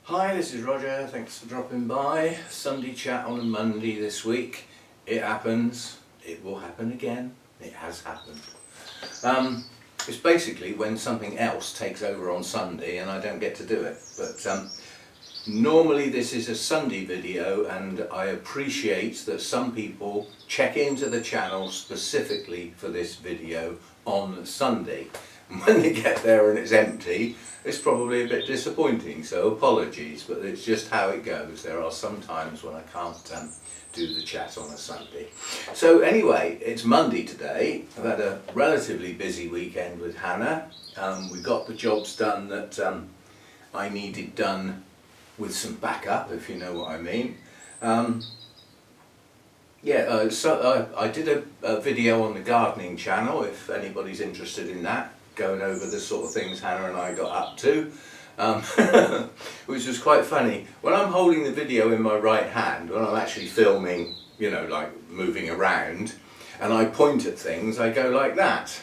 Hi, this is Roger. Thanks for dropping by. Sunday chat on a Monday this week. It happens. It will happen again. It has happened. It's basically when something else takes over on Sunday and I don't get to do it. But normally this is a Sunday video, and I appreciate that some people check into the channel specifically for this video on Sunday. When they get there and it's empty, it's probably a bit disappointing, so apologies, but it's just how it goes. There are some times when I can't do the chat on a Sunday. So anyway, it's Monday today. I've had a relatively busy weekend with Hannah. We got the jobs done that I needed done with some backup, if you know what I mean. So I did a video on the gardening channel, if anybody's interested in that, going over the sort of things Hannah and I got up to, which was quite funny. When I'm holding the video in my right hand, when I'm actually filming, you know, like moving around, and I point at things, I go like that.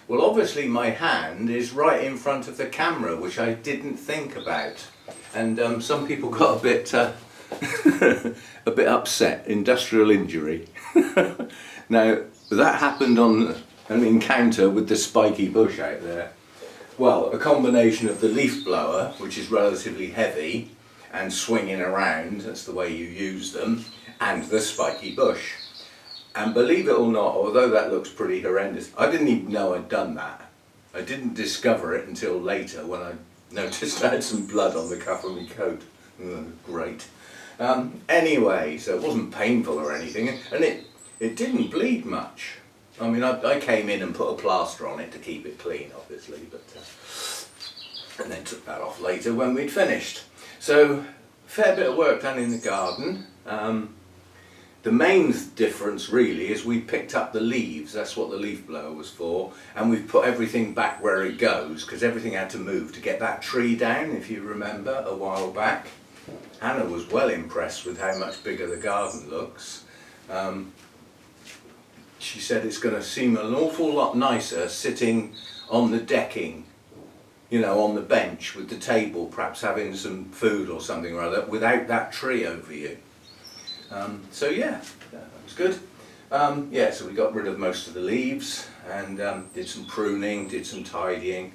Well, obviously my hand is right in front of the camera, which I didn't think about, and some people got a bit a bit upset. Industrial injury. Now that happened on an encounter with the spiky bush out there. Well, a combination of the leaf blower, which is relatively heavy and swinging around, that's the way you use them, and the spiky bush. And believe it or not, although that looks pretty horrendous, I didn't even know I'd done that. I didn't discover it until later when I noticed I had some blood on the cuff of my coat. Great. Anyway, so it wasn't painful or anything, and it didn't bleed much. I mean, I came in and put a plaster on it to keep it clean, obviously, but and then took that off later when we'd finished. So, fair bit of work done in the garden. The main difference really is we picked up the leaves. That's what the leaf blower was for, and we've put everything back where it goes, because everything had to move to get that tree down, if you remember, a while back. Hannah was well impressed with how much bigger the garden looks. She said it's going to seem an awful lot nicer sitting on the decking, you know, on the bench with the table, perhaps having some food or something or other, without that tree over you. So yeah, that was good. So we got rid of most of the leaves and did some pruning, did some tidying,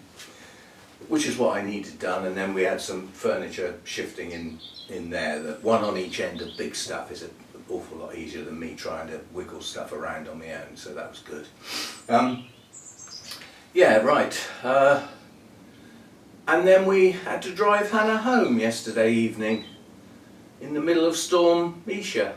which is what I needed done, and then we had some furniture shifting in there. That one on each end of big stuff is an awful lot easier than me trying to wiggle stuff around on my own, so that was good. And then we had to drive Hannah home yesterday evening in the middle of Storm Isha.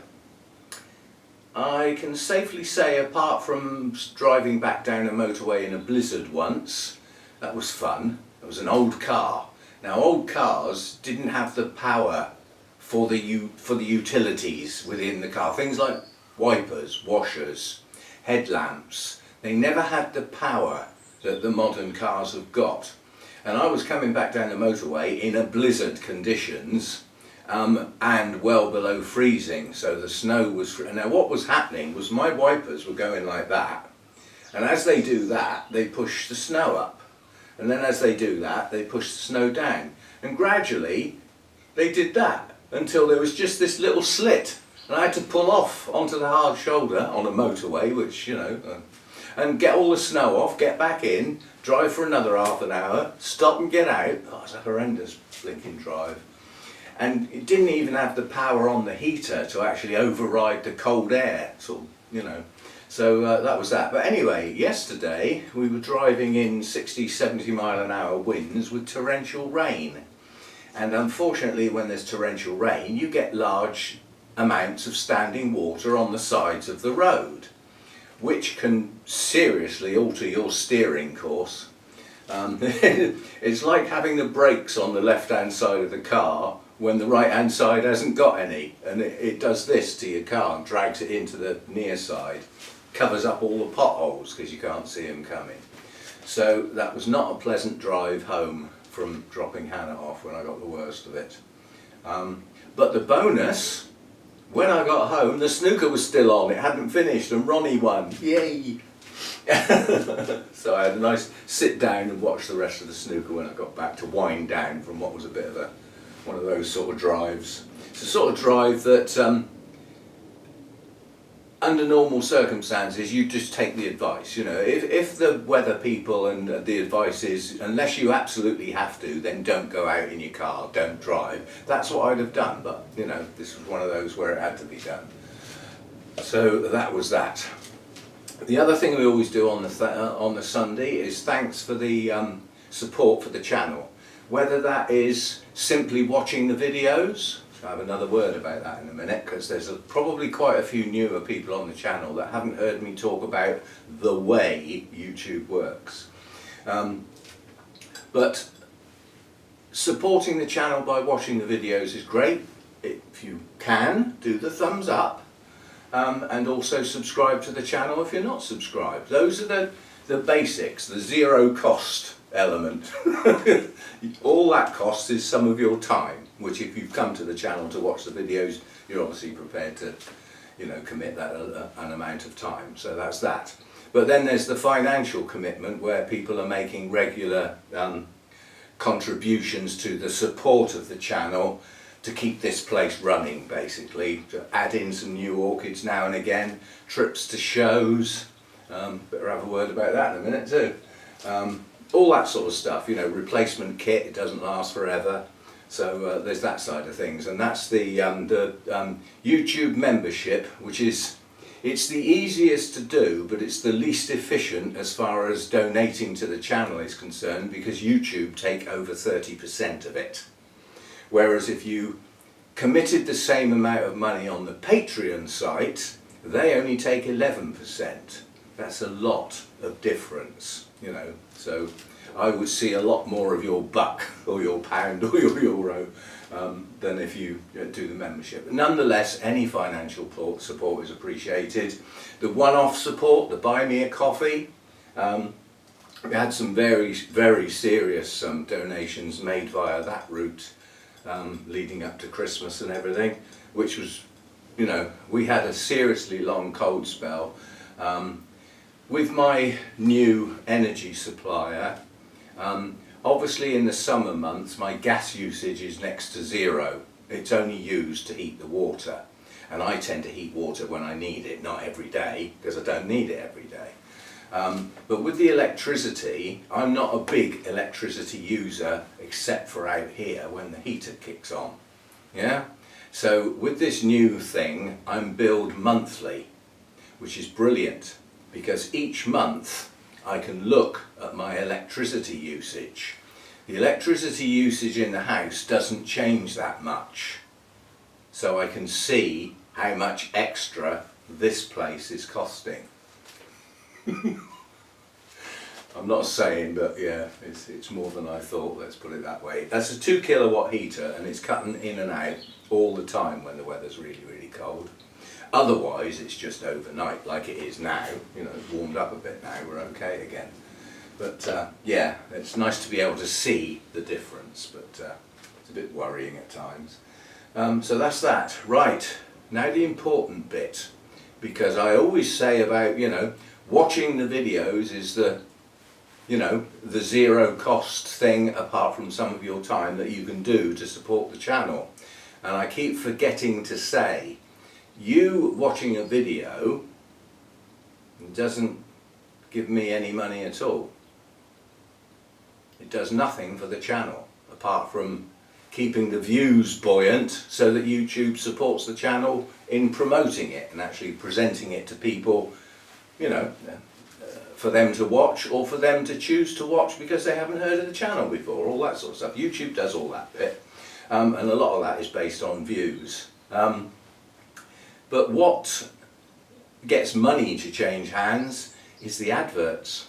I can safely say, apart from driving back down a motorway in a blizzard once, that was fun. It was an old car. Now, old cars didn't have the power for the utilities within the car. Things like wipers, washers, headlamps. They never had the power that the modern cars have got. And I was coming back down the motorway in a blizzard conditions, and well below freezing, so the snow was... Now what was happening was my wipers were going like that, and as they do that, they push the snow up. And then as they do that, they push the snow down. And gradually, they did that until there was just this little slit. And I had to pull off onto the hard shoulder on a motorway, which, you know, and get all the snow off, get back in, drive for another half an hour, stop and get out. Oh, it was a horrendous blinking drive. And it didn't even have the power on the heater to actually override the cold air, sort of, you know. So that was that. But anyway, yesterday we were driving in 60, 70 mile an hour winds with torrential rain. And unfortunately, when there's torrential rain, you get large amounts of standing water on the sides of the road, which can seriously alter your steering course. It's like having the brakes on the left-hand side of the car when the right-hand side hasn't got any, and it does this to your car and drags it into the near side. Covers up all the potholes because you can't see them coming. So that was not a pleasant drive home from dropping Hannah off when I got the worst of it. But the bonus, when I got home, the snooker was still on. It hadn't finished and Ronnie won. Yay! So I had a nice sit down and watch the rest of the snooker when I got back to wind down from what was a bit of one of of those sort of drives. It's a sort of drive that under normal circumstances you just take the advice. You know, if the weather people and the advice is unless you absolutely have to, then don't go out in your car, don't drive. That's what I'd have done, but you know, this was one of those where it had to be done. So that was that. The other thing we always do on the Sunday is thanks for the support for the channel, whether that is simply watching the videos. I have another word about that in a minute, because there's probably quite a few newer people on the channel that haven't heard me talk about the way YouTube works. But supporting the channel by watching the videos is great. If you can, do the thumbs up, and also subscribe to the channel if you're not subscribed. Those are the basics, the zero cost element. All that costs is some of your time, which if you've come to the channel to watch the videos, you're obviously prepared to, you know, commit that an amount of time. So that's that. But then there's the financial commitment where people are making regular contributions to the support of the channel to keep this place running, basically, to add in some new orchids now and again, trips to shows, better have a word about that in a minute too. All that sort of stuff, you know, replacement kit, it doesn't last forever. So there's that side of things, and that's the YouTube membership, which is, it's the easiest to do, but it's the least efficient as far as donating to the channel is concerned, because YouTube take over 30% of it. Whereas if you committed the same amount of money on the Patreon site, they only take 11%. That's a lot of difference, you know. So I would see a lot more of your buck or your pound or your euro than if you do the membership. Nonetheless, any financial support is appreciated. The one-off support, the buy me a coffee, we had some very, very serious donations made via that route leading up to Christmas and everything, which was, you know, we had a seriously long cold spell. With my new energy supplier, obviously in the summer months my gas usage is next to zero. It's only used to heat the water, and I tend to heat water when I need it, not every day, because I don't need it every day. But with the electricity, I'm not a big electricity user except for out here when the heater kicks on. Yeah? So with this new thing, I'm billed monthly, which is brilliant, because each month I can look at my electricity usage. The electricity usage in the house doesn't change that much, so I can see how much extra this place is costing. I'm not saying, but yeah, it's more than I thought, let's put it that way. That's a 2 kilowatt heater, and it's cutting in and out all the time when the weather's really, really cold. Otherwise, it's just overnight, like it is now. You know, it's warmed up a bit now, we're okay again. But yeah, it's nice to be able to see the difference, but it's a bit worrying at times. So that's that. Right, now the important bit, because I always say about, you know, watching the videos is the, you know, the zero cost thing apart from some of your time that you can do to support the channel. And I keep forgetting to say, you watching a video doesn't give me any money at all. It does nothing for the channel apart from keeping the views buoyant so that YouTube supports the channel in promoting it and actually presenting it to people, you know, for them to watch or for them to choose to watch because they haven't heard of the channel before, all that sort of stuff. YouTube does all that bit, and a lot of that is based on views. But what gets money to change hands is the adverts.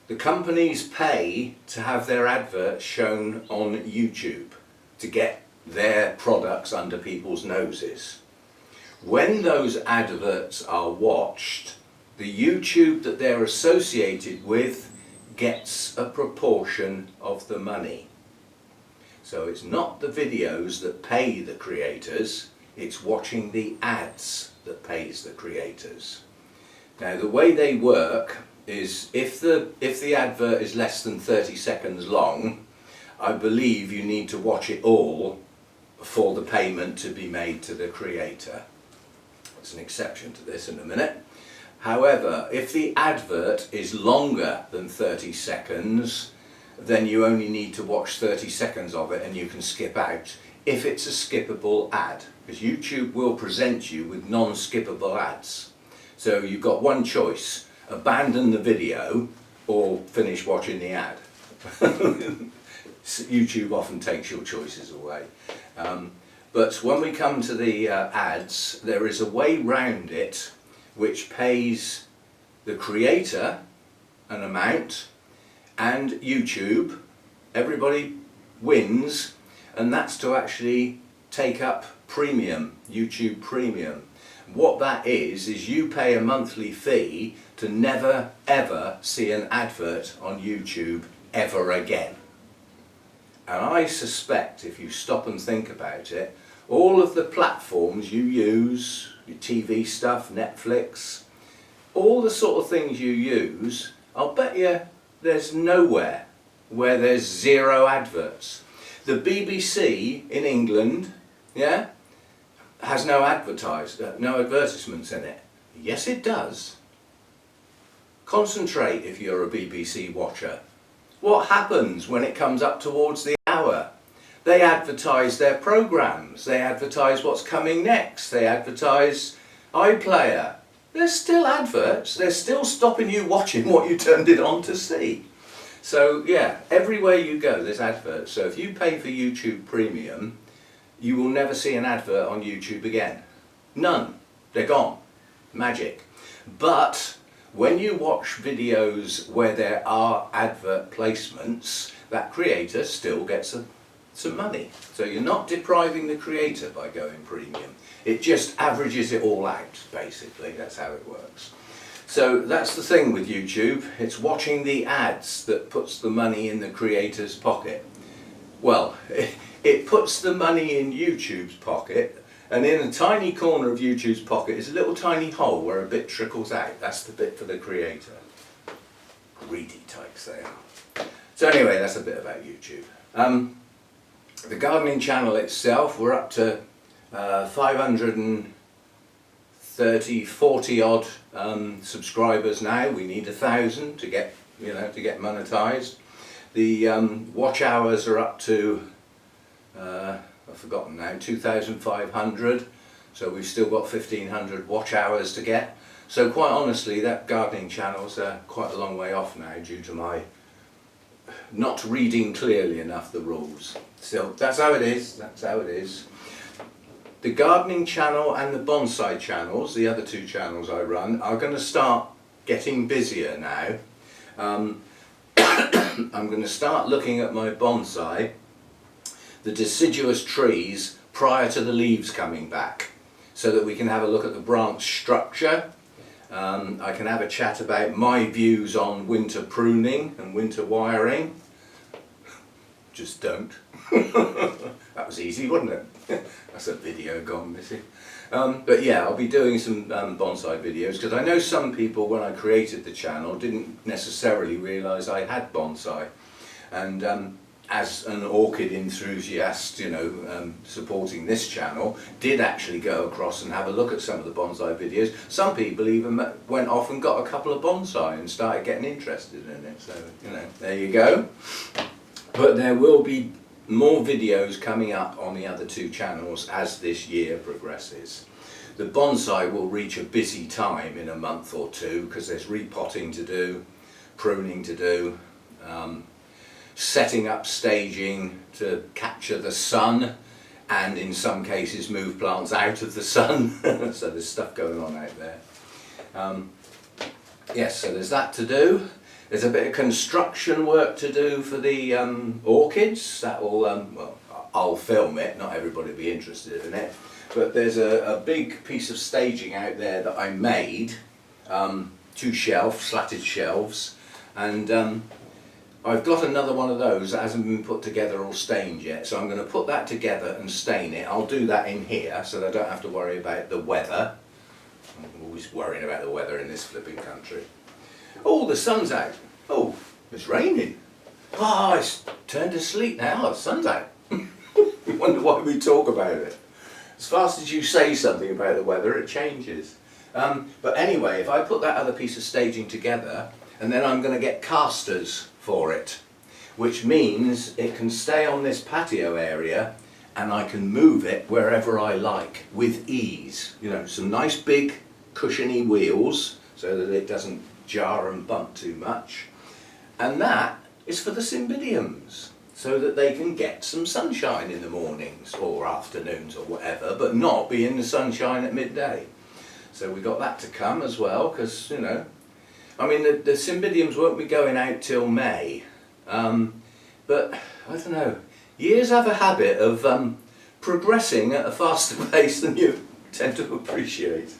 The companies pay to have their adverts shown on YouTube to get their products under people's noses. When those adverts are watched, the YouTube that they're associated with gets a proportion of the money. So it's not the videos that pay the creators, it's watching the ads that pays the creators. Now the way they work is if the advert is less than 30 seconds long, I believe you need to watch it all for the payment to be made to the creator. There's an exception to this in a minute. However, if the advert is longer than 30 seconds, then you only need to watch 30 seconds of it and you can skip out if it's a skippable ad, because YouTube will present you with non-skippable ads. So you've got one choice: abandon the video or finish watching the ad. YouTube often takes your choices away. But when we come to the ads, there is a way round it which pays the creator an amount and YouTube. Everybody wins, and that's to actually take up premium, YouTube Premium. What that is you pay a monthly fee to never ever see an advert on YouTube ever again. And I suspect, if you stop and think about it, all of the platforms you use, your TV stuff, Netflix, all the sort of things you use, I'll bet you there's nowhere where there's zero adverts. The BBC in England, yeah, has no advertisements in it. Yes, it does. Concentrate if you're a BBC watcher. What happens when it comes up towards the hour? They advertise their programmes, they advertise what's coming next, they advertise iPlayer. There's still adverts, they're still stopping you watching what you turned it on to see. So yeah, everywhere you go there's adverts. So if you pay for YouTube Premium, you will never see an advert on YouTube again. None. They're gone. Magic. But when you watch videos where there are advert placements, that creator still gets some money. So you're not depriving the creator by going premium. It just averages it all out, basically. That's how it works. So that's the thing with YouTube. It's watching the ads that puts the money in the creator's pocket. Well, it puts the money in YouTube's pocket, and in a tiny corner of YouTube's pocket is a little tiny hole where a bit trickles out. That's the bit for the creator. Greedy types they are. So anyway, that's a bit about YouTube. The gardening channel itself, we're up to 40 odd subscribers now. We need 1,000 to get, to get monetized. The watch hours are up to I've forgotten now, 2,500, so we've still got 1,500 watch hours to get. So quite honestly, that gardening channel's quite a long way off now due to my not reading clearly enough the rules. So that's how it is, that's how it is. The gardening channel and the bonsai channels, the other two channels I run, are going to start getting busier now. I'm going to start looking at my bonsai, the deciduous trees, prior to the leaves coming back, so that we can have a look at the branch structure. I can have a chat about my views on winter pruning and winter wiring. Just don't. That was easy, wasn't it? That's a video gone missing. But yeah, I'll be doing some bonsai videos, because I know some people, when I created the channel, didn't necessarily realise I had bonsai. And as an orchid enthusiast, supporting this channel, did actually go across and have a look at some of the bonsai videos. Some people even went off and got a couple of bonsai and started getting interested in it. So, there you go. But there will be more videos coming up on the other two channels as this year progresses. The bonsai will reach a busy time in a month or two, because there's repotting to do, pruning to do, setting up staging to capture the sun, and in some cases move plants out of the sun. So there's stuff going on out there. Yes, so there's that to do. There's a bit of construction work to do for the orchids. That will, well, I'll film it, not everybody will be interested in it. But there's a big piece of staging out there that I made, 2 slatted shelves, and I've got another one of those that hasn't been put together or stained yet, so I'm going to put that together and stain it. I'll do that in here so that I don't have to worry about the weather. I'm always worrying about the weather in this flipping country. Oh, the sun's out. Oh, it's raining. Oh, it's turned to sleep now, it's Sunday. You wonder why we talk about it. As fast as you say something about the weather, it changes. But anyway, if I put that other piece of staging together, and then I'm going to get casters for it, which means it can stay on this patio area and I can move it wherever I like with ease. You know, some nice big cushiony wheels so that it doesn't jar and bump too much. And that is for the Cymbidiums, so that they can get some sunshine in the mornings or afternoons or whatever, but not be in the sunshine at midday. So we got that to come as well, because, you know, I mean, the Cymbidiums won't be going out till May, but I don't know, years have a habit of progressing at a faster pace than you tend to appreciate.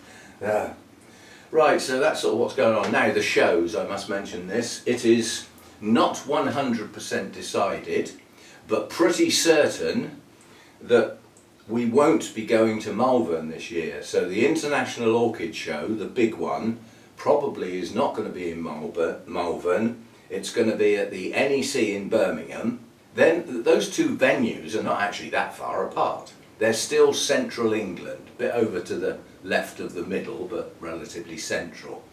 Right, so that's sort of what's going on. Now the shows, I must mention this, it is not 100% decided, but pretty certain that we won't be going to Malvern this year. So the International Orchid Show, the big one, probably is not going to be in Malvern. It's going to be at the NEC in Birmingham. Then those two venues are not actually that far apart. They're still central England, a bit over to the left of the middle, but relatively central.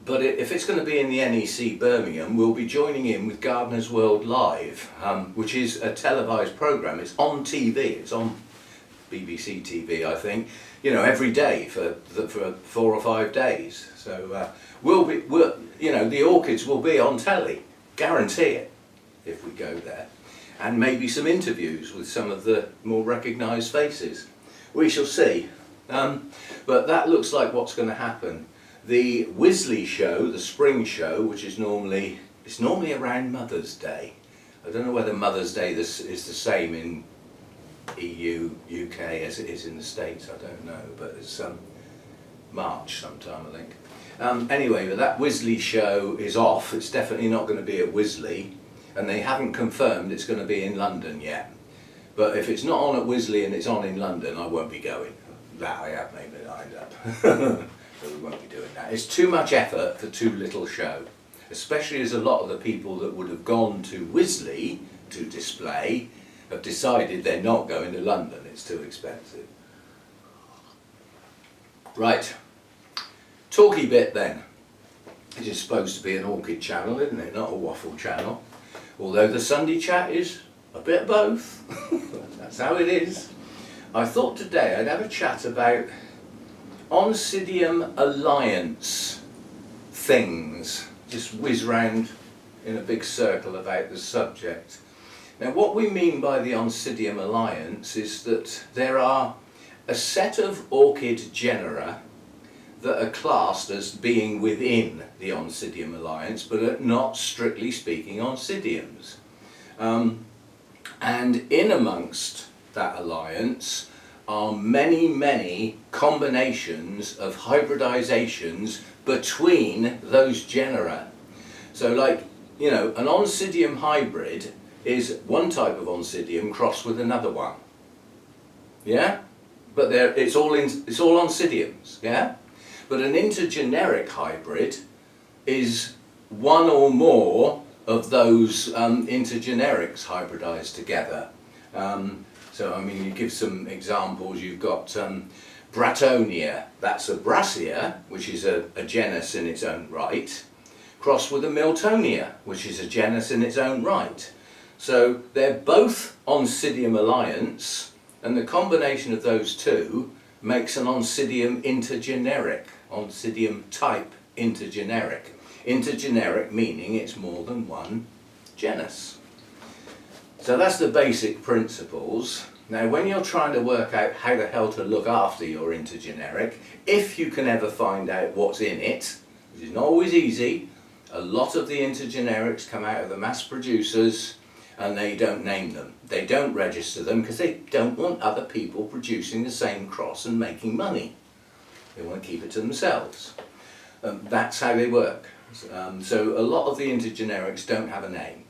But if it's going to be in the NEC Birmingham, we'll be joining in with Gardener's World Live, which is a televised programme. It's on TV, it's on BBC TV, I think, you know, every day for 4 or 5 days. So you know, the Orchids will be on telly, guarantee it, if we go there. And maybe some interviews with some of the more recognised faces. We shall see. But that looks like what's going to happen. The Wisley show, the spring show, which is normally around Mother's Day. I don't know whether Mother's Day is the same in EU, UK as it is in the States, I don't know, but it's March sometime, I think. Anyway, but that Wisley show is off. It's definitely not going to be at Wisley, and they haven't confirmed it's going to be in London yet. But if it's not on at Wisley and it's on in London, I won't be going. That I have made my mind up. So we won't be doing that. It's too much effort for too little show, especially as a lot of the people that would have gone to Wisley to display have decided they're not going to London, it's too expensive. Right, talky bit then. It is supposed to be an Orchid channel, isn't it? Not a waffle channel. Although the Sunday chat is a bit of both. That's how it is. I thought today I'd have a chat about Oncidium Alliance things, just whiz round in a big circle about the subject. Now what we mean by the Oncidium Alliance is that there are a set of orchid genera that are classed as being within the Oncidium Alliance, but are not strictly speaking Oncidiums. And in amongst that alliance are many combinations of hybridizations between those genera. So like, you know, an Oncidium hybrid is one type of Oncidium crossed with another one. Yeah? But it's all Oncidiums, yeah? But an intergeneric hybrid is one or more of those intergenerics hybridized together. So I mean, you give some examples. You've got Bratonia, that's a Brassia, which is a genus in its own right, crossed with a Miltonia, which is a genus in its own right. So they're both Oncidium Alliance, and the combination of those two makes an Oncidium intergeneric, Oncidium type intergeneric. Intergeneric meaning it's more than one genus. So that's the basic principles. Now when you're trying to work out how the hell to look after your intergeneric, if you can ever find out what's in it, which is not always easy, a lot of the intergenerics come out of the mass producers and they don't name them. They don't register them because they don't want other people producing the same cross and making money. They want to keep it to themselves. That's how they work. So a lot of the intergenerics don't have a name.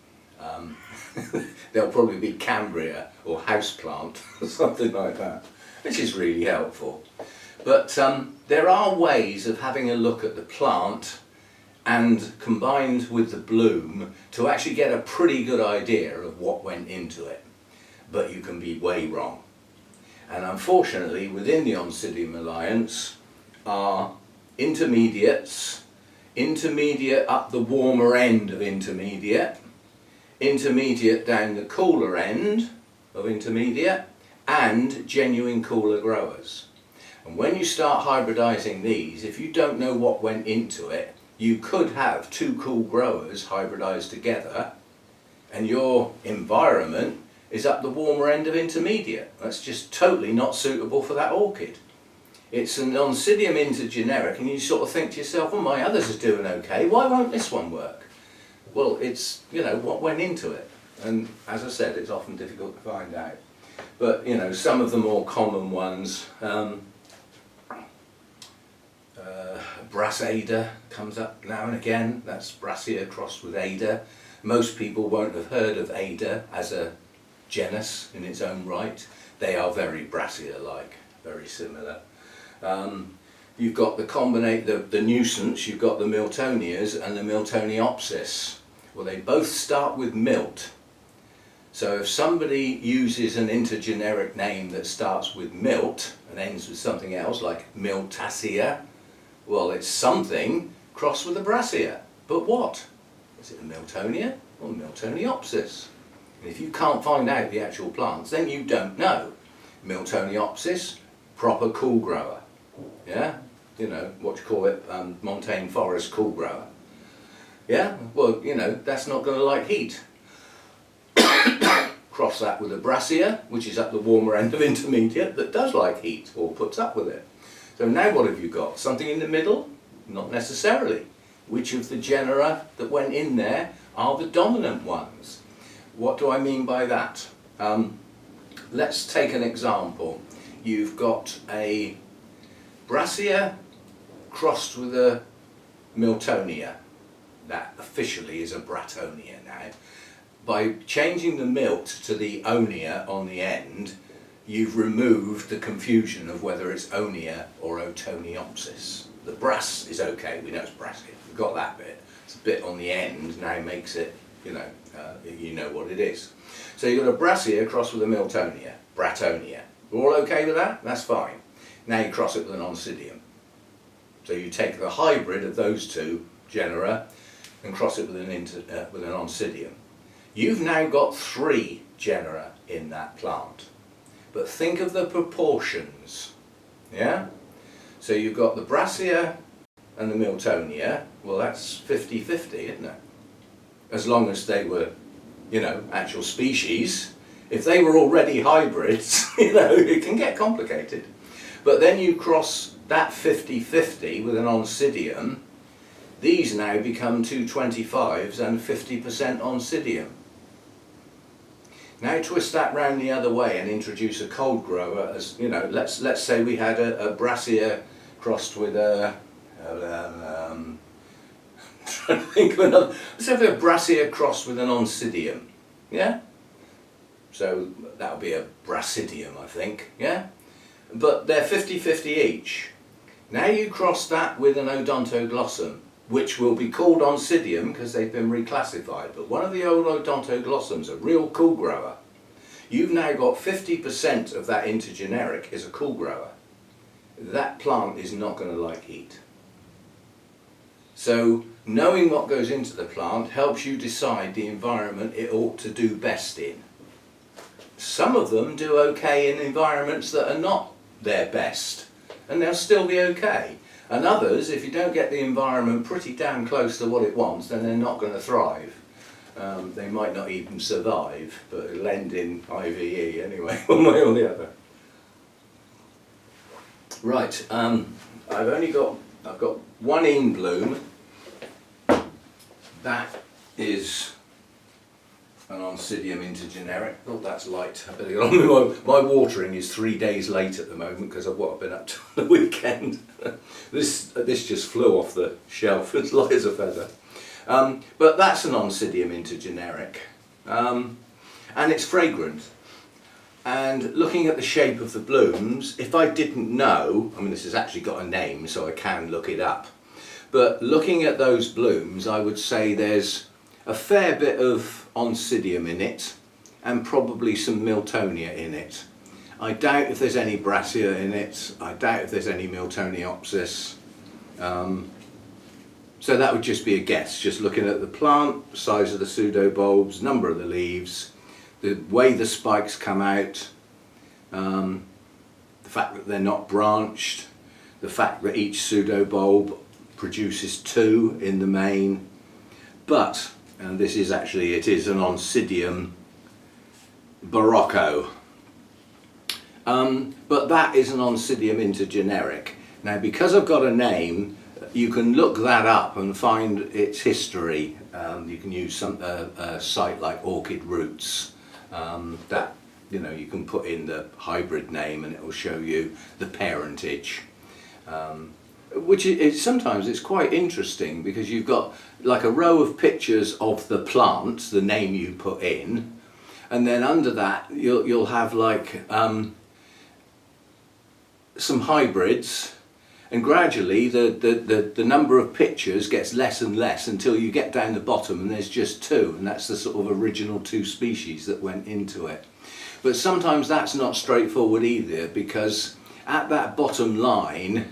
They'll probably be Cambria or houseplant or something like that, which is really helpful. But there are ways of having a look at the plant and combined with the bloom to actually get a pretty good idea of what went into it. But you can be way wrong. And unfortunately, within the Oncidium Alliance are intermediates, intermediate up the warmer end of intermediate, intermediate down the cooler end of intermediate, and genuine cooler growers. And when you start hybridizing these, if you don't know what went into it, you could have two cool growers hybridized together and your environment is up the warmer end of intermediate. That's just totally not suitable for that orchid. It's an Oncidium intergeneric and you sort of think to yourself, well, my others are doing okay, why won't this one work? Well, it's, you know, what went into it. And as I said, it's often difficult to find out. But, you know, some of the more common ones, Brassia comes up now and again. That's Brassia crossed with Ada. Most people won't have heard of Ada as a genus in its own right. They are very Brassia-like, very similar. You've got the nuisance, you've got the Miltonias and the Miltoniopsis. Well, they both start with milt. So if somebody uses an intergeneric name that starts with milt and ends with something else like Miltassia, well, it's something crossed with a Brassia. But what? Is it a Miltonia or Miltoniopsis? And if you can't find out the actual plants, then you don't know. Miltoniopsis, proper cool grower. Yeah? You know, what you call it, montane forest cool grower. Yeah? Well, you know, that's not going to like heat. Cross that with a Brassia, which is at the warmer end of intermediate, that does like heat, or puts up with it. So now what have you got? Something in the middle? Not necessarily. Which of the genera that went in there are the dominant ones? What do I mean by that? Let's take an example. You've got a Brassia crossed with a Miltonia. That officially is a Bratonia now. By changing the milt to the onia on the end, you've removed the confusion of whether it's onia or Otoniopsis. The brass is okay, we know it's Brassia, we've got that bit. It's a bit on the end now makes it, you know what it is. So you've got a Brassia crossed with a Miltonia, Bratonia. We're all okay with that? That's fine. Now you cross it with an Oncidium. So you take the hybrid of those two genera and cross it with an Oncidium. You've now got 3 genera in that plant. But think of the proportions. Yeah? So you've got the Brassia and the Miltonia. Well, that's 50-50, isn't it? As long as they were, you know, actual species. If they were already hybrids, you know, it can get complicated. But then you cross that 50-50 with an Oncidium. These now become 225s and 50% Oncidium. Now twist that round the other way and introduce a cold grower as, you know, let's say we had a Brassia crossed with a, trying to think of another, let's have a Brassia crossed with an Oncidium, yeah? So that would be a Brassidium, I think, yeah? But they're 50-50 each. Now you cross that with an Odontoglossum, which will be called Oncidium because they've been reclassified, but one of the old Odontoglossums, a real cool grower. You've now got 50% of that intergeneric is a cool grower. That plant is not going to like heat. So knowing what goes into the plant helps you decide the environment it ought to do best in. Some of them do okay in environments that are not their best, and they'll still be okay. And others, if you don't get the environment pretty damn close to what it wants, then they're not going to thrive. They might not even survive, but it'll end in IVE anyway, one way or the other. Right, I've got one in bloom. That is an Oncidium intergeneric. Oh, that's light. I better get on with my watering is 3 days late at the moment because of what I've been up to on the weekend. This just flew off the shelf as light as a feather. But that's an Oncidium intergeneric. And it's fragrant. And looking at the shape of the blooms, if I didn't know, I mean this has actually got a name so I can look it up, But looking at those blooms, I would say there's a fair bit of Oncidium in it and probably some Miltonia in it. I doubt if there's any Brassia in it. I doubt if there's any Miltoniopsis. So that would just be a guess, just looking at the plant, size of the pseudobulbs, number of the leaves, the way the spikes come out, the fact that they're not branched, the fact that each pseudobulb produces 2 in the main. But, and this is actually, it is an Oncidium barocco. But that is an Oncidium intergeneric. Now, because I've got a name, you can look that up and find its history. You can use a site like Orchid Roots that you can put in the hybrid name and it will show you the parentage. Which is sometimes it's quite interesting because you've got like a row of pictures of the plant, the name you put in, and then under that you'll have like some hybrids. And gradually the number of pictures gets less and less until you get down the bottom and there's just 2, and that's the sort of original 2 species that went into it. But sometimes that's not straightforward either, because at that bottom line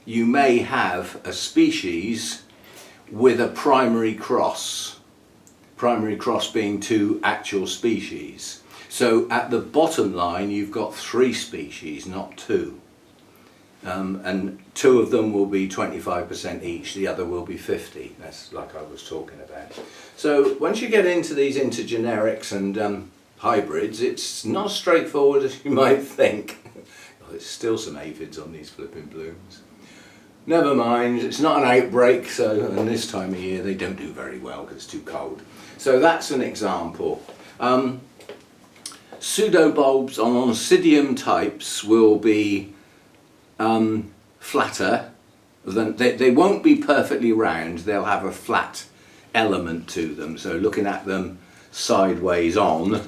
you may have a species with a primary cross being 2 actual species. So at the bottom line you've got 3 species, not 2. And 2 of them will be 25% each, the other will be 50. That's like I was talking about. So once you get into these intergenerics and hybrids, it's not as straightforward as you might think. Oh, there's still some aphids on these flipping blooms. Never mind, it's not an outbreak, so and this time of year they don't do very well because it's too cold. So that's an example. Pseudobulbs on Oncidium types will be flatter. They won't be perfectly round, they'll have a flat element to them. So looking at them sideways on,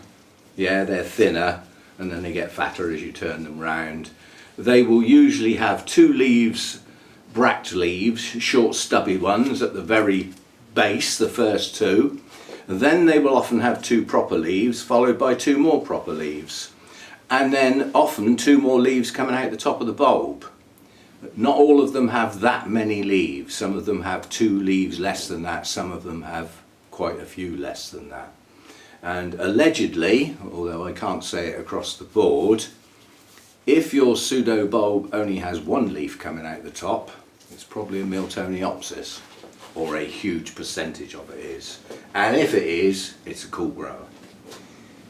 yeah, they're thinner, and then they get fatter as you turn them round. They will usually have 2 leaves, bract leaves, short stubby ones at the very base, the first 2. And then they will often have 2 proper leaves, followed by 2 more proper leaves. And then often 2 more leaves coming out the top of the bulb. Not all of them have that many leaves. Some of them have 2 leaves less than that, some of them have quite a few less than that. And allegedly, although I can't say it across the board, if your pseudobulb only has 1 leaf coming out the top, it's probably a Miltoniopsis, or a huge percentage of it is. And if it is, it's a cool grower.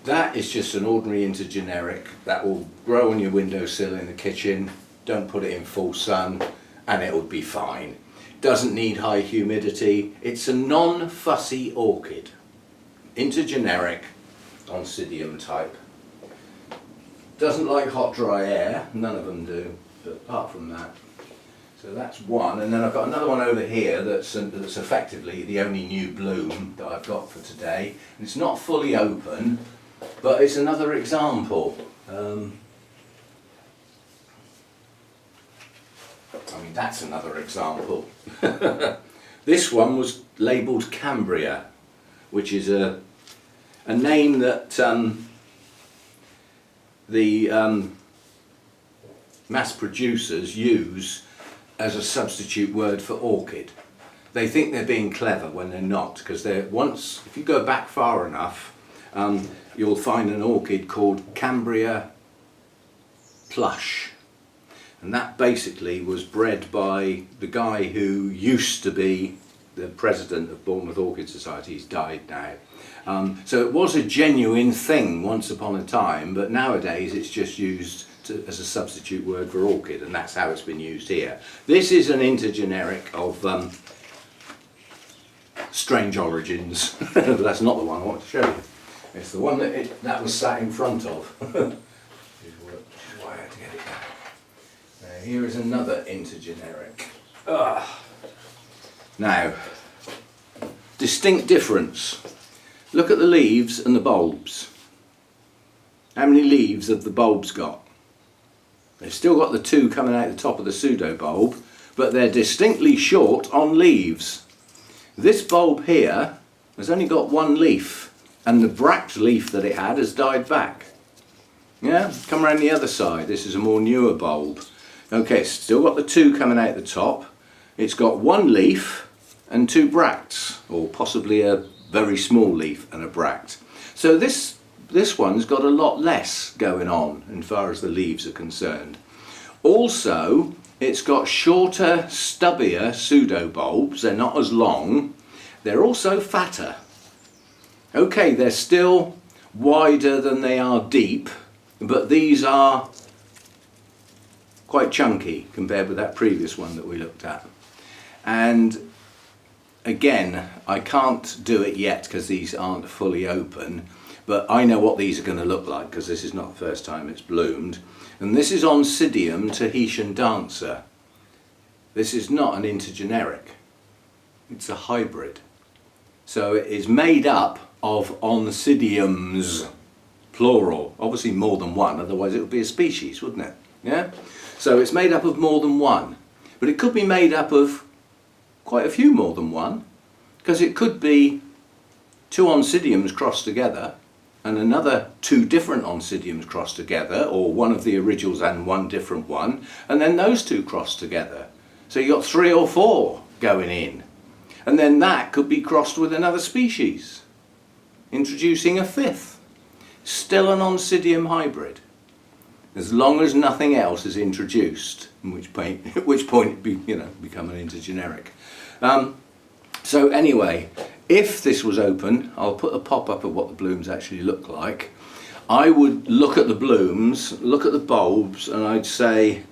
That is just an ordinary intergeneric that will grow on your windowsill in the kitchen. Don't put it in full sun and it will be fine. Doesn't need high humidity. It's a non-fussy orchid. Intergeneric, Oncidium type. Doesn't like hot dry air, none of them do, but apart from that. So that's one, and then I've got another one over here that's effectively the only new bloom that I've got for today. And it's not fully open, but it's another example. That's another example. This one was labelled Cambria, which is a name that the mass producers use as a substitute word for orchid. They think they're being clever when they're not, because if you go back far enough, you'll find an orchid called Cambria plush. And that basically was bred by the guy who used to be the president of Bournemouth Orchid Society. He's died now. So it was a genuine thing once upon a time, but nowadays it's just used as a substitute word for orchid, and that's how it's been used here. This is an intergeneric of strange origins. That's not the one I want to show you. It's the one that was sat in front of. Here is another intergeneric. Now, distinct difference. Look at the leaves and the bulbs. How many leaves have the bulbs got? They've still got the 2 coming out the top of the pseudobulb, but they're distinctly short on leaves. This bulb here has only got one leaf, and the bract leaf that it had has died back. Yeah, come around the other side. This is a more newer bulb. Okay, it's still got the two coming out the top. It's got one leaf and two bracts, or possibly a very small leaf and a bract. So this one's got a lot less going on as far as the leaves are concerned. Also, it's got shorter, stubbier pseudobulbs. They're not as long. They're also fatter. Okay, they're still wider than they are deep, but these are quite chunky compared with that previous one that we looked at. And again, I can't do it yet because these aren't fully open, but I know what these are going to look like because this is not the first time it's bloomed. And this is Oncidium Tahitian Dancer. This is not an intergeneric, it's a hybrid. So it is made up of Oncidiums, plural, obviously more than one, otherwise it would be a species, wouldn't it? Yeah? So it's made up of more than one, but it could be made up of quite a few more than one, because it could be two Oncidiums crossed together and another two different Oncidiums crossed together, or one of the originals and one different one, and then those two crossed together. So you've got 3 or 4 going in, and then that could be crossed with another species, introducing a 5th. Still an Oncidium hybrid, as long as nothing else is introduced, at which point it become an intergeneric. So anyway, if this was open, I'll put a pop-up of what the blooms actually look like. I would look at the blooms, look at the bulbs, and I'd say,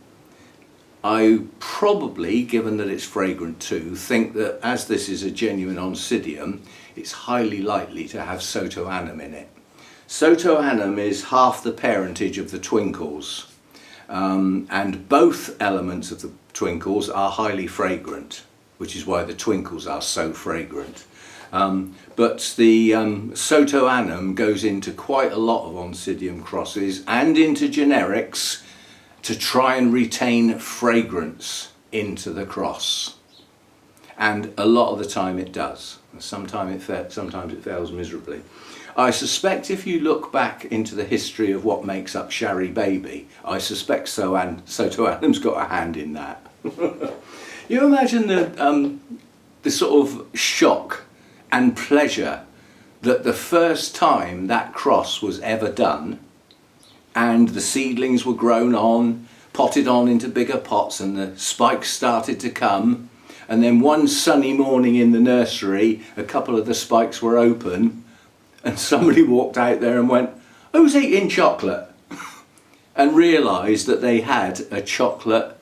I probably, given that it's fragrant too, think that as this is a genuine Oncidium, it's highly likely to have Sotoanum in it. Sotoanum is half the parentage of the twinkles, and both elements of the twinkles are highly fragrant, which is why the twinkles are so fragrant. But the Sotoanum goes into quite a lot of Oncidium crosses and into generics to try and retain fragrance into the cross. And a lot of the time it does. Sometimes it fails miserably. I suspect if you look back into the history of what makes up Shari Baby, I suspect Sotoanum's got a hand in that. You imagine the sort of shock and pleasure that the first time that cross was ever done, and the seedlings were grown on, potted on into bigger pots, and the spikes started to come, and then one sunny morning in the nursery a couple of the spikes were open, and somebody walked out there and went, "Who's eating chocolate?" and realised that they had a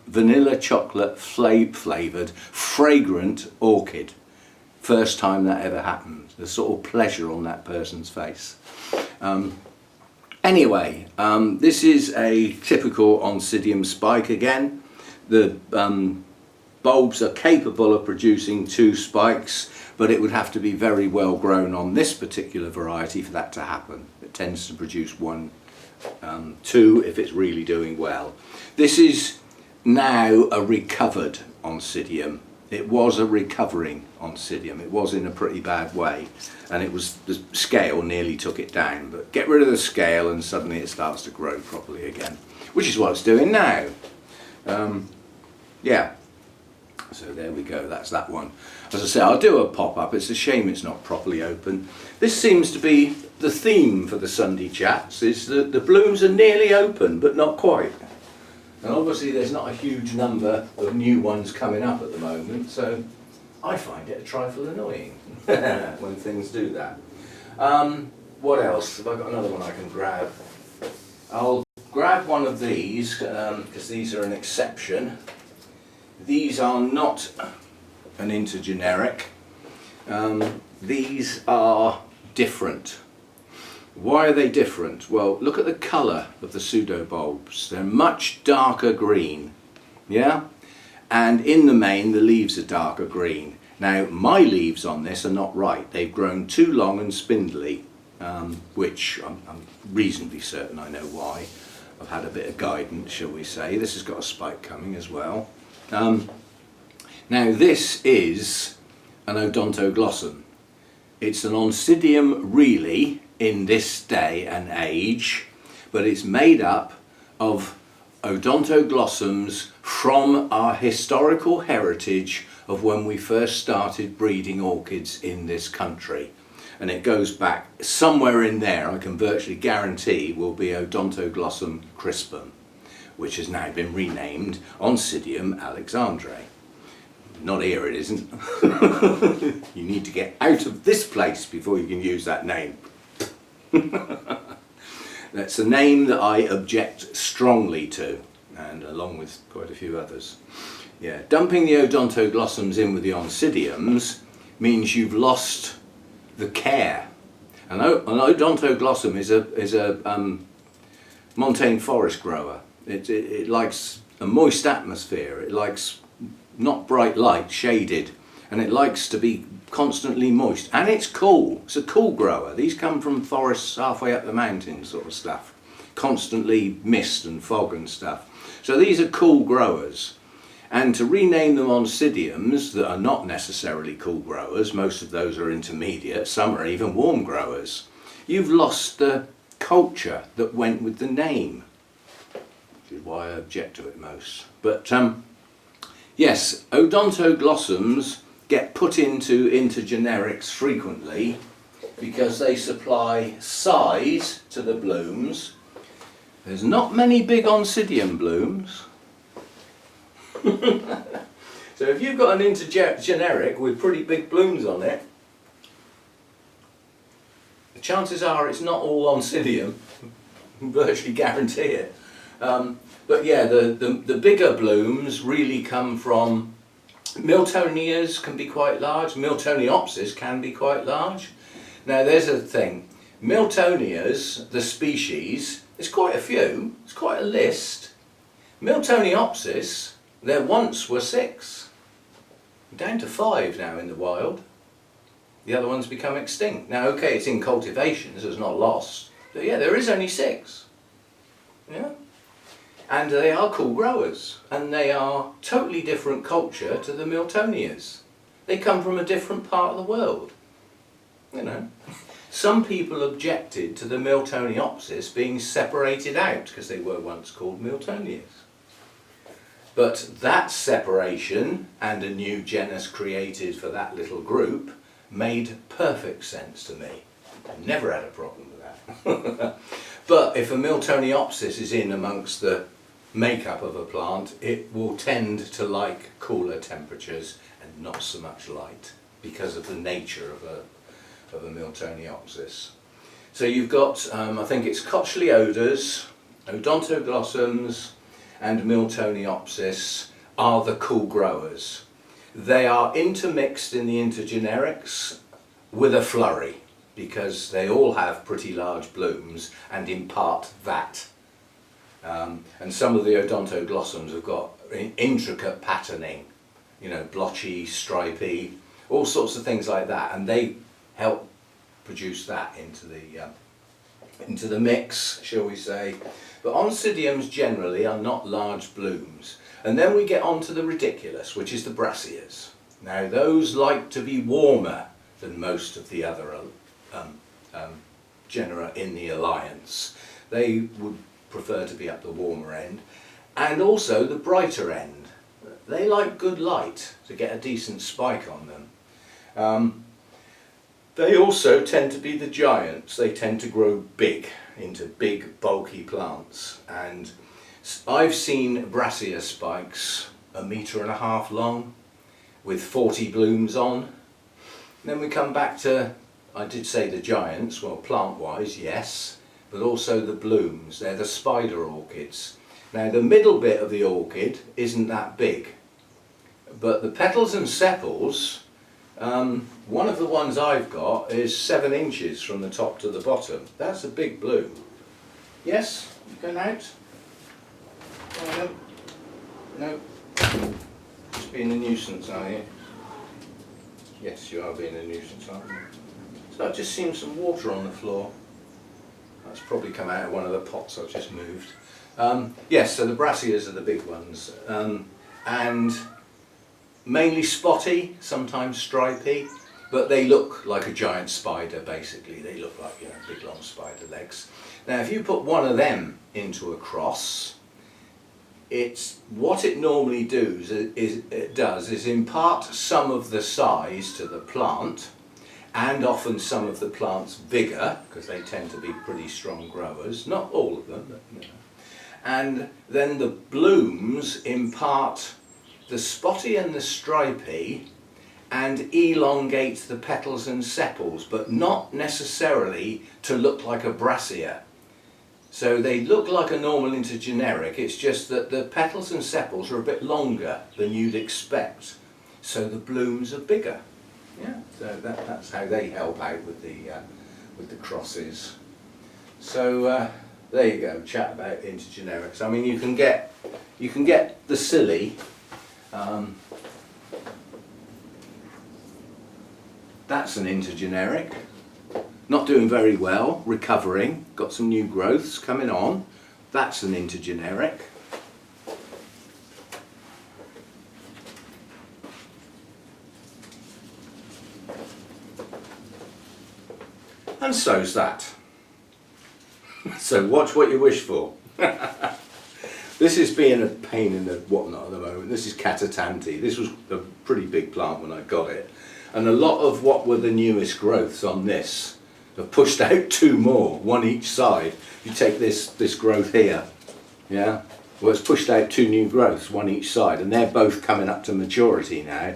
vanilla chocolate flavoured, fragrant orchid. First time that ever happened. The sort of pleasure on that person's face. Anyway, this is a typical Oncidium spike again. The bulbs are capable of producing 2 spikes, but it would have to be very well grown on this particular variety for that to happen. It tends to produce 1, 2 if it's really doing well. This is now a recovered Oncidium. It was a recovering Oncidium. It was in a pretty bad way, and the scale nearly took it down, but get rid of the scale and suddenly it starts to grow properly again, which is what it's doing now. Yeah, so there we go, that's that one. As I say, I'll do a pop-up. It's a shame it's not properly open. This seems to be the theme for the Sunday chats, is that the blooms are nearly open but not quite. And obviously there's not a huge number of new ones coming up at the moment, so I find it a trifle annoying when things do that. What else? Have I got another one I can grab? I'll grab one of these, because these are an exception. These are not an intergeneric. These are different. Why are they different? Well, look at the colour of the pseudobulbs. They're much darker green, yeah? And in the main, the leaves are darker green. Now, my leaves on this are not right. They've grown too long and spindly, which I'm reasonably certain I know why. I've had a bit of guidance, shall we say. This has got a spike coming as well. Now this is an Odontoglossum. It's an Oncidium really in this day and age, but it's made up of Odontoglossums from our historical heritage of when we first started breeding orchids in this country. And it goes back somewhere in there, I can virtually guarantee, will be Odontoglossum crispum, which has now been renamed Oncidium alexandrae. Not here, it isn't. You need to get out of this place before you can use that name. That's a name that I object strongly to, and along with quite a few others. Yeah, dumping the Odontoglossums in with the Oncidiums means you've lost the care. An Odontoglossum is a montane forest grower. It likes a moist atmosphere. It likes not bright light, shaded, and it likes to be constantly moist. And it's cool. It's a cool grower. These come from forests halfway up the mountains, sort of stuff. Constantly mist and fog and stuff. So these are cool growers. And to rename them Oncidiums that are not necessarily cool growers, most of those are intermediate, some are even warm growers, you've lost the culture that went with the name, which is why I object to it most. But yes, Odontoglossums get put into generics frequently because they supply size to the blooms. There's not many big Oncidium blooms. So if you've got an intergeneric with pretty big blooms on it, the chances are it's not all Oncidium. Virtually guarantee it. But yeah, the bigger blooms really come from Miltonias, can be quite large. Miltoniopsis can be quite large. Now there's a thing. Miltonias, the species, there's quite a few. It's quite a list. Miltoniopsis, there once were 6. Down to 5 now in the wild. The other ones become extinct. Now okay, it's in cultivation, so it's not lost. But yeah, there is only 6. Yeah. And they are cool growers, and they are totally different culture to the Miltonias. They come from a different part of the world. You know, some people objected to the Miltoniopsis being separated out because they were once called Miltonias. But that separation and a new genus created for that little group made perfect sense to me. I never had a problem with that. But if a Miltoniopsis is in amongst the makeup of a plant, it will tend to like cooler temperatures and not so much light because of the nature of a Miltoniopsis. So you've got, I think it's Cotyledons, Odontoglossums and Miltoniopsis are the cool growers. They are intermixed in the intergenerics with a flurry because they all have pretty large blooms and impart that. And some of the Odontoglossums have got intricate patterning, you know, blotchy, stripy, all sorts of things like that, and they help produce that into the mix, shall we say. But Oncidiums generally are not large blooms. And then we get on to the ridiculous, which is the Brassias. Now those like to be warmer than most of the other genera in the alliance. They would prefer to be up the warmer end, and also the brighter end. They like good light to get a decent spike on them. They also tend to be the giants. They tend to grow big into big bulky plants, and I've seen Brassia spikes 1.5 meters long with 40 blooms on. Then we come back to, I did say the giants, well plant wise yes, but also the blooms. They're the spider orchids. Now the middle bit of the orchid isn't that big, but the petals and sepals, one of the ones I've got is 7 inches from the top to the bottom. That's a big bloom. Yes, you going out? Oh, no. Just being a nuisance, are you? Yes, you are being a nuisance, aren't you? So I've just seen some water on the floor. That's probably come out of one of the pots I've just moved. Yes, so the Brassias are the big ones. And mainly spotty, sometimes stripy, but they look like a giant spider basically. They look like, you know, big long spider legs. Now if you put one of them into a cross, what it normally does is impart some of the size to the plant, and often some of the plants bigger, because they tend to be pretty strong growers, not all of them, but you know. And then the blooms impart the spotty and the stripy and elongate the petals and sepals, but not necessarily to look like a Brassia. So they look like a normal intergeneric, it's just that the petals and sepals are a bit longer than you'd expect, so the blooms are bigger. Yeah, so that's how they help out with the crosses. So there you go, chat about intergenerics. I mean, you can get the silly. That's an intergeneric. Not doing very well, recovering, got some new growths coming on. That's an intergeneric. And so's that. So watch what you wish for. This is being a pain in the whatnot at the moment. This is Catatanti. This was a pretty big plant when I got it. And a lot of what were the newest growths on this have pushed out two more, one each side. You take this growth here, yeah? Well, it's pushed out two new growths, one each side, and they're both coming up to maturity now.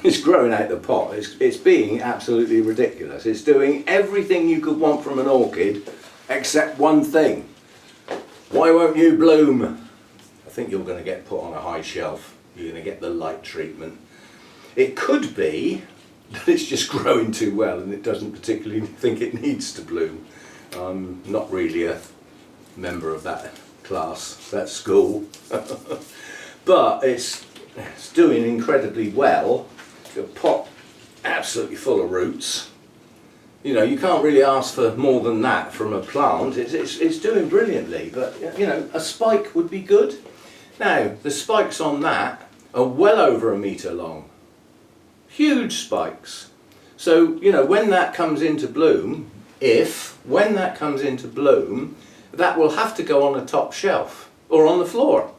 It's growing out the pot. It's being absolutely ridiculous. It's doing everything you could want from an orchid, except one thing. Why won't you bloom? I think you're going to get put on a high shelf. You're going to get the light treatment. It could be that it's just growing too well and it doesn't particularly think it needs to bloom. I'm not really a member of that class, that school. But it's doing incredibly well. The pot absolutely full of roots. You know, you can't really ask for more than that from a plant. It's doing brilliantly, but you know, a spike would be good. Now, the spikes on that are well over 1 metre long. Huge spikes. So, you know, when that comes into bloom, when that comes into bloom, that will have to go on a top shelf or on the floor.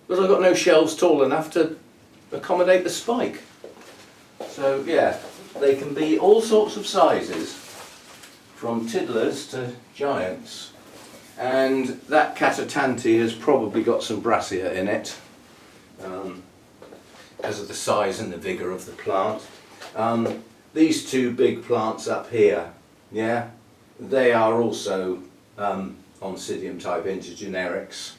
Because I've got no shelves tall enough to accommodate the spike. So, yeah, they can be all sorts of sizes, from tiddlers to giants. And that Catatanti has probably got some Brassia in it. Because of the size and the vigour of the plant. These two big plants up here, yeah, they are also Oncidium type intergenerics.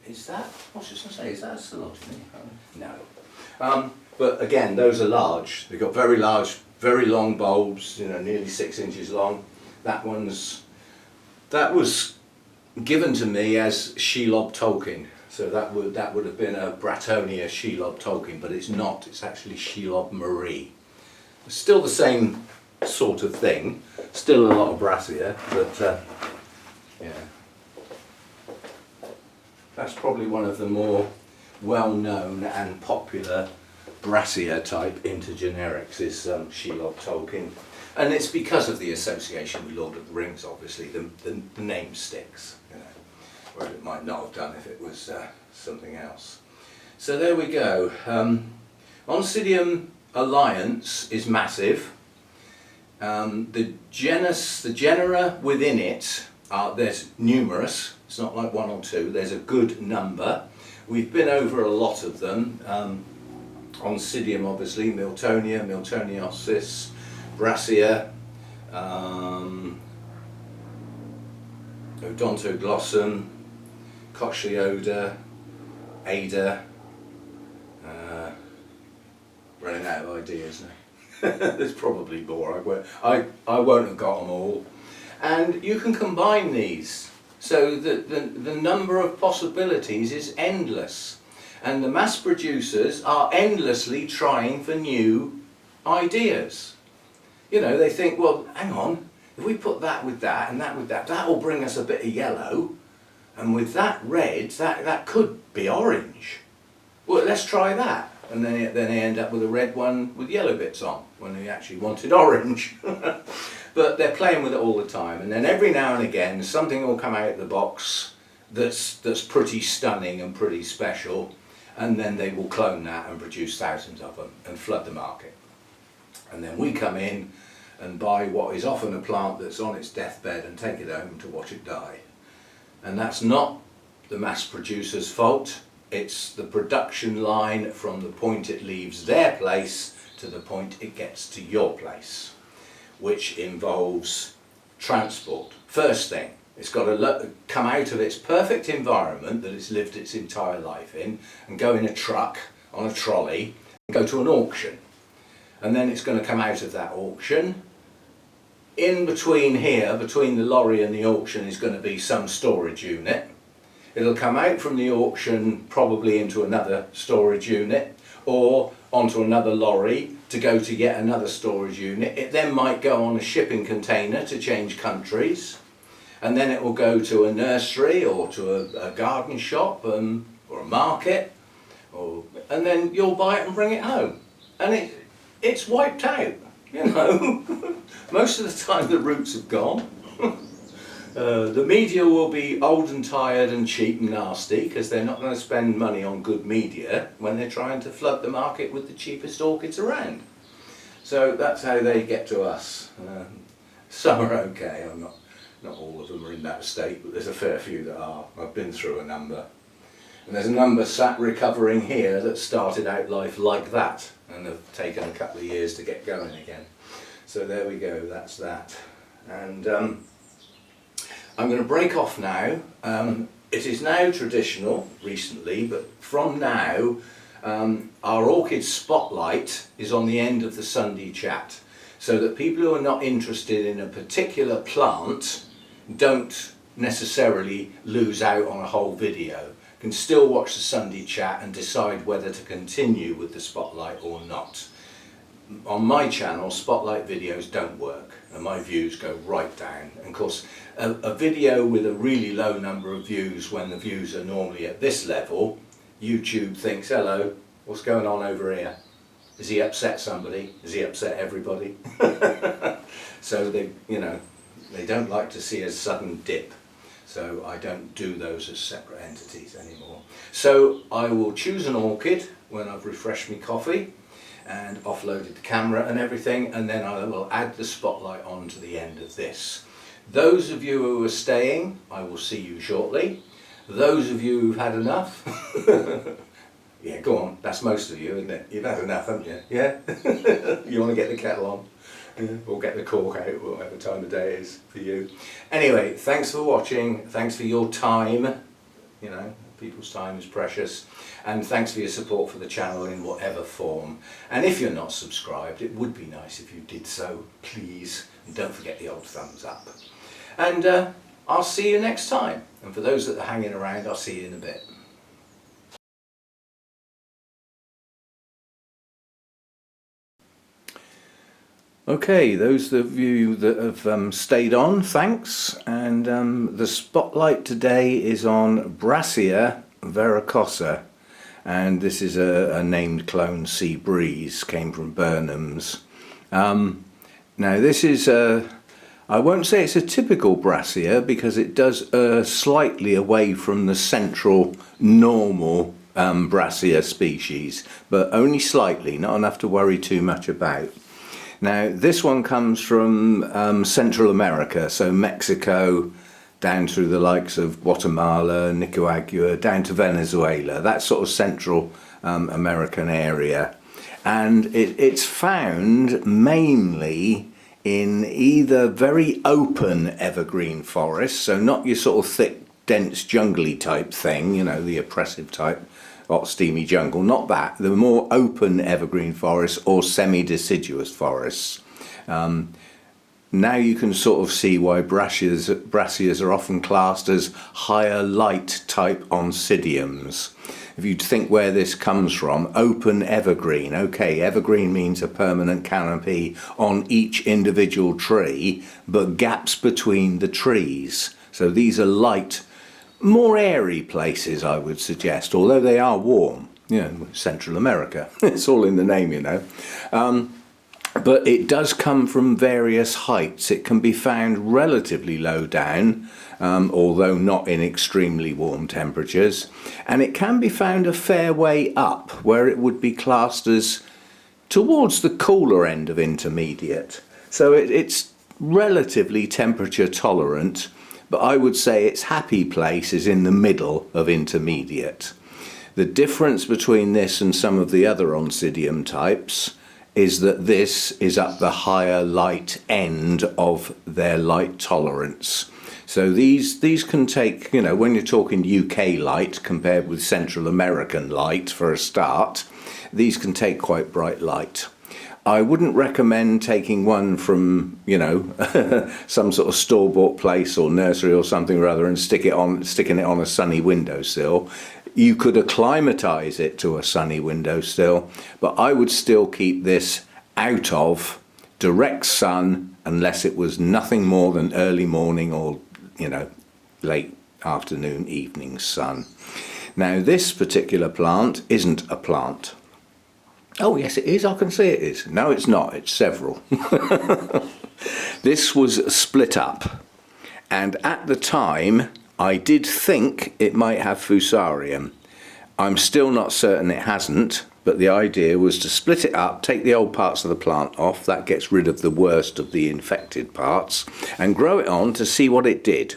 Is that, I was just going to say, is that a Stormy? No. But again, those are large. They've got very large, very long bulbs, you know, nearly 6 inches long. That was given to me as Shelob Tolkien, so that would have been a Bratonia Shelob Tolkien, but it's not. It's actually Shelob Marie. It's still the same sort of thing. Still a lot of Brassia, but yeah, that's probably one of the more well-known and popular Brassia type intergenerics is Shelob Tolkien. And it's because of the association with Lord of the Rings, obviously, the name sticks, you know, where it might not have done if it was something else. So there we go. Oncidium alliance is massive. The genera within it, there's numerous. It's not like one or two, there's a good number. We've been over a lot of them. Oncidium, obviously, Miltonia, Miltoniosis, Brassia, Odontoglossum, Cochleoda, Ada. Running out of ideas now. There's probably more. I won't have got them all. And you can combine these, so the number of possibilities is endless. And the mass producers are endlessly trying for new ideas. You know, they think, well, hang on, if we put that with that and that with that, that will bring us a bit of yellow. And with that red, that could be orange. Well, let's try that. And then they end up with a red one with yellow bits on, when they actually wanted orange. But they're playing with it all the time. And then every now and again, something will come out of the box that's pretty stunning and pretty special. And then they will clone that and produce thousands of them and flood the market. And then we come in and buy what is often a plant that's on its deathbed and take it home to watch it die. And that's not the mass producer's fault. It's the production line from the point it leaves their place to the point it gets to your place, which involves transport. First thing, it's got to come out of its perfect environment that it's lived its entire life in and go in a truck, on a trolley, and go to an auction. And then it's going to come out of that auction. In between here, between the lorry and the auction, is going to be some storage unit. It'll come out from the auction probably into another storage unit or onto another lorry to go to yet another storage unit. It then might go on a shipping container to change countries, and then it will go to a nursery or to a garden shop or a market, and then you'll buy it and bring it home. And it's wiped out, you know. Most of the time the roots have gone. The media will be old and tired and cheap and nasty because they're not going to spend money on good media when they're trying to flood the market with the cheapest orchids around. So that's how they get to us. Some are okay, not all of them are in that state, but there's a fair few that are. I've been through a number. And there's a number sat recovering here that started out life like that and have taken a couple of years to get going again. So there we go, that's that. And I'm going to break off now. It is now traditional, recently, but from now our Orchid Spotlight is on the end of the Sunday chat, so that people who are not interested in a particular plant don't necessarily lose out on a whole video, can still watch the Sunday chat and decide whether to continue with the Spotlight or not. On my channel, Spotlight videos don't work and my views go right down. And of course, a video with a really low number of views, when the views are normally at this level, YouTube thinks, hello, what's going on over here? Is he upset somebody? Is he upset everybody? So they don't like to see a sudden dip. So I don't do those as separate entities anymore. So I will choose an orchid when I've refreshed my coffee and offloaded the camera and everything, and then I will add the spotlight on to the end of this. Those of you who are staying, I will see you shortly. Those of you who've had enough, yeah, go on, that's most of you, isn't it? You've had enough, haven't you? Yeah? You want to get the kettle on? Yeah. Or get the cork out, whatever time of day it is for you. Anyway, thanks for watching, thanks for your time, you know, people's time is precious, and thanks for your support for the channel in whatever form. And if you're not subscribed, it would be nice if you did so, please, and don't forget the old thumbs up. And I'll see you next time, and for those that are hanging around, I'll see you in a bit. Okay, those of you that have stayed on, thanks. And the spotlight today is on Brassia verrucosa, and this is a named clone Sea Breeze, came from Burnham's. Now this is I won't say it's a typical Brassia because it does slightly away from the central normal Brassia species, but only slightly, not enough to worry too much about. Now this one comes from Central America, so Mexico down through the likes of Guatemala, Nicaragua, down to Venezuela, that sort of Central American area. And it's found mainly in either very open evergreen forests, so not your sort of thick, dense, jungly type thing, you know, the oppressive type, hot, steamy jungle, not that, the more open evergreen forests or semi-deciduous forests. Now you can sort of see why Brassias are often classed as higher light type Oncidiums. If you think where this comes from, open evergreen, okay, evergreen means a permanent canopy on each individual tree, but gaps between the trees. So these are light more airy places, I would suggest, although they are warm. You know, Central America, it's all in the name, you know. But it does come from various heights. It can be found relatively low down, although not in extremely warm temperatures. And it can be found a fair way up, where it would be classed as towards the cooler end of intermediate. So it's relatively temperature tolerant, but I would say its happy place is in the middle of intermediate. The difference between this and some of the other Oncidium types is that this is at the higher light end of their light tolerance. So these can take, you know, when you're talking UK light compared with Central American light for a start, these can take quite bright light. I wouldn't recommend taking one from, you know, some sort of store-bought place or nursery or something or other and sticking it on a sunny windowsill. You could acclimatise it to a sunny windowsill, but I would still keep this out of direct sun unless it was nothing more than early morning or, you know, late afternoon, evening sun. Now this particular plant isn't a plant. Oh yes it is, I can see it is. No it's not, it's several. This was split up, and at the time I did think it might have Fusarium. I'm still not certain it hasn't, but the idea was to split it up, take the old parts of the plant off, that gets rid of the worst of the infected parts, and grow it on to see what it did.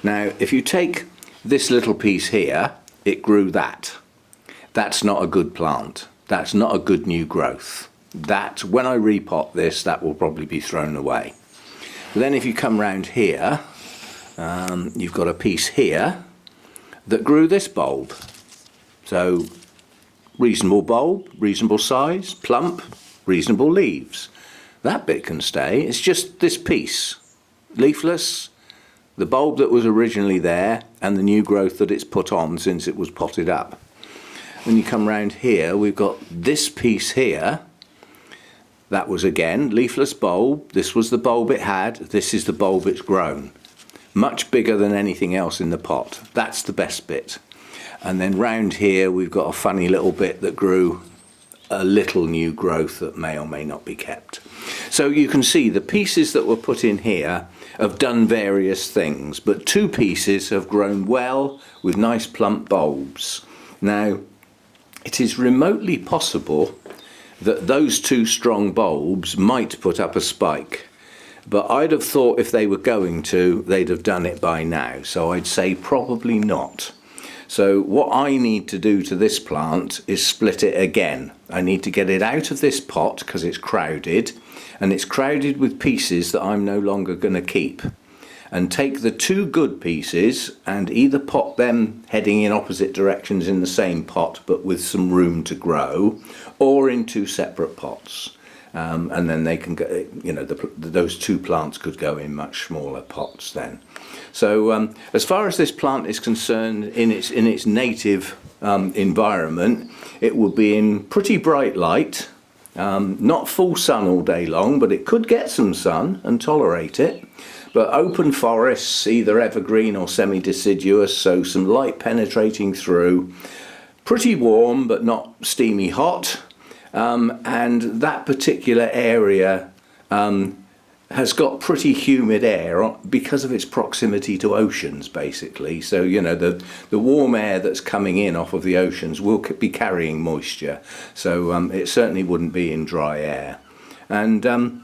Now if you take this little piece here, it grew that. That's not a good plant. That's not a good new growth. That, when I repot this, that will probably be thrown away. But then if you come round here, you've got a piece here that grew this bulb. So reasonable bulb, reasonable size, plump, reasonable leaves. That bit can stay. It's just this piece, leafless, the bulb that was originally there and the new growth that it's put on since it was potted up. When you come round here, we've got this piece here. That was again leafless bulb. This was the bulb it had. This is the bulb it's grown. Much bigger than anything else in the pot. That's the best bit. And then round here we've got a funny little bit that grew a little new growth that may or may not be kept. So you can see the pieces that were put in here have done various things, but two pieces have grown well with nice plump bulbs. Now it is remotely possible that those two strong bulbs might put up a spike, but I'd have thought if they were going to, they'd have done it by now, so I'd say probably not. So what I need to do to this plant is split it again. I need to get it out of this pot because it's crowded, and it's crowded with pieces that I'm no longer going to keep. And take the two good pieces and either pot them heading in opposite directions in the same pot but with some room to grow, or in two separate pots. And then they can go, you know, those two plants could go in much smaller pots then. So as far as this plant is concerned, in its native environment, it will be in pretty bright light, not full sun all day long, but it could get some sun and tolerate it. But open forests, either evergreen or semi-deciduous, so some light penetrating through, pretty warm but not steamy hot, and that particular area has got pretty humid air because of its proximity to oceans basically. So you know the warm air that's coming in off of the oceans will be carrying moisture, so it certainly wouldn't be in dry air. And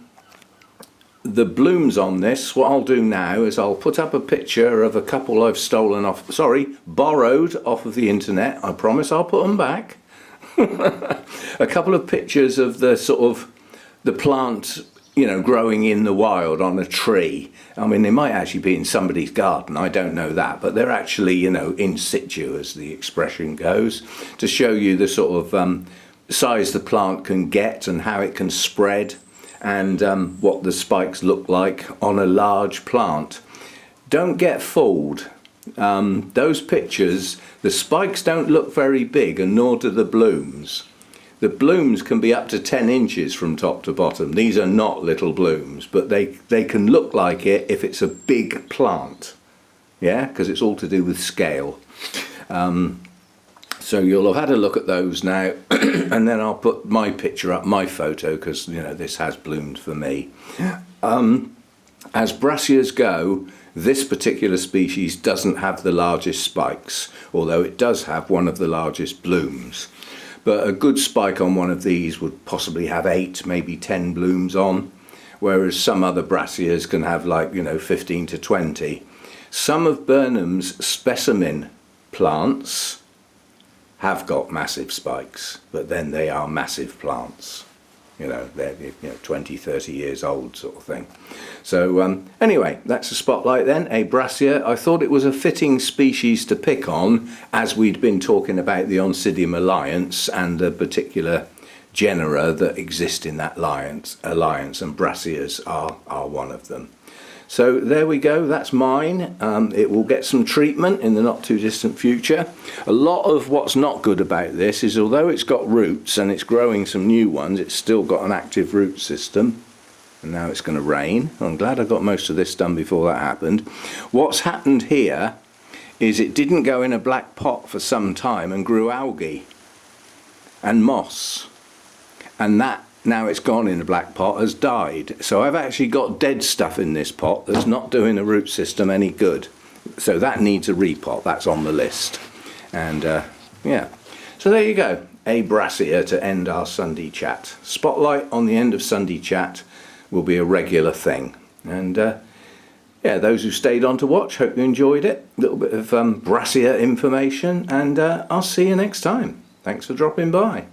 the blooms on this, what I'll do now is I'll put up a picture of a couple I've borrowed off of the internet. I promise I'll put them back. A couple of pictures of the sort of the plant, you know, growing in the wild on a tree. I mean, they might actually be in somebody's garden, I don't know that, but they're actually, you know, in situ as the expression goes, to show you the sort of size the plant can get and how it can spread, and what the spikes look like on a large plant. Don't get fooled. Those pictures, the spikes don't look very big, and nor do the blooms. The blooms can be up to 10 inches from top to bottom. These are not little blooms, but they can look like it if it's a big plant. yeah, because it's all to do with scale. So you'll have had a look at those now, and then I'll put my picture up, my photo, because you know this has bloomed for me. As Brassias go, this particular species doesn't have the largest spikes, although it does have one of the largest blooms. But a good spike on one of these would possibly have 8, maybe 10 blooms on, whereas some other Brassias can have, like, you know, 15 to 20. Some of Burnham's specimen plants have got massive spikes, but then they are massive plants. You know, they're 20, 30 years old sort of thing. So anyway, that's a spotlight then, a Brassia. I thought it was a fitting species to pick on, as we'd been talking about the Oncidium alliance and the particular genera that exist in that alliance, and Brassias are one of them. So there we go, that's mine. It will get some treatment in the not too distant future. A lot of what's not good about this is, although it's got roots and it's growing some new ones, it's still got an active root system. And now it's going to rain. I'm glad I got most of this done before that happened. What's happened here is it didn't go in a black pot for some time and grew algae and moss. And that, now it's gone in a black pot, has died. So I've actually got dead stuff in this pot that's not doing the root system any good. So that needs a repot, that's on the list. And yeah, so there you go, a Brassia to end our Sunday chat. Spotlight on the end of Sunday chat will be a regular thing. And yeah, those who stayed on to watch, hope you enjoyed it. A little bit of Brassia information, and I'll see you next time. Thanks for dropping by.